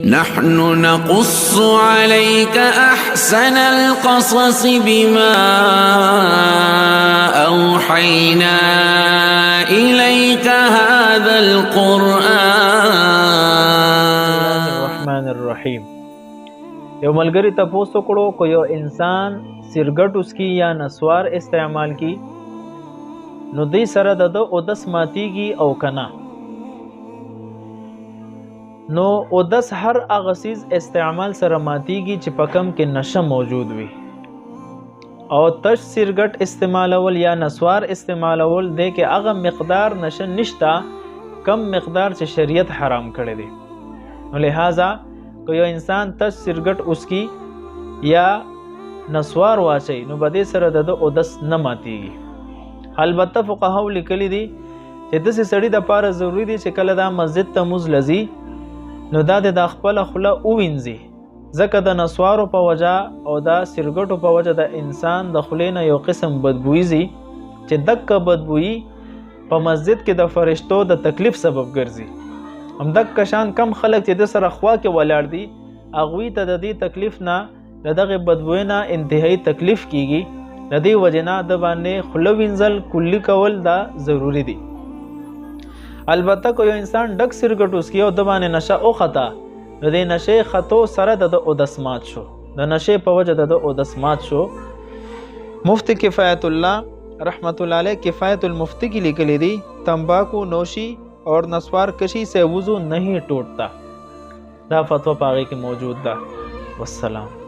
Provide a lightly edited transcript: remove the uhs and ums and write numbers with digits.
نحن نقص عليك أحسن القصص بما أوحينا إليك هذا القرآن. الرحمن الرحیم. یو ملګری تاسو کړو کو یو انسان سرګټ اسکی یا نسوار استعمال کی نو دې سره د اودس ماتیږي او کنا نو اودس هر هغه چیز استعمال سره ماتیږي چې په کم کې نشه موجود وي او تش سرګټ استعمالول یا نسوار استعمالول دې کې هغه مقدار نشه نشتا کم مقدار چې شریعت حرام کړی دی. نو لہذا که یو انسان تش سرګټ اسکی یا نسوار واچي نو بده سره د اودس نه ماتیږي. البته فقهاو لیکلي دي چې د سړي د پاره ضروری دي چې کله دا مسجد ته موز لذي نو دا د خپل خله او وینځي ځکه د نسوارو په وجه او دا سرګټو په وجه د انسان د خلینه یو قسم بدبوئی زی چې دک بدبوئی په مسجد کې د فرشتو د تکلیف سبب ګرځي. هم دک کشان کم خلک چې د سره خوا کې ولاړ دي اغوی ته د دې تکلیف نه دغه بدبوئی نه انتهایی تکلیف کیږي. د دې وجنا د باندې خله وینځل کلی کول دا ضروری دي. البته کو یو انسان ډک سرګټ اسکی او د باندې نشه او خطا د دې نشه خطو سره د اودس مات شو د نشه په وجه د اودس مات شو. مفتی کفایت الله رحمت الله علیه کفایت المفتی کی لیکلی دی تمباکو نوشی اور نسوار کشی سے وضو نہیں ٹوٹتا. دا فتوا پاگے کی موجود دا. والسلام.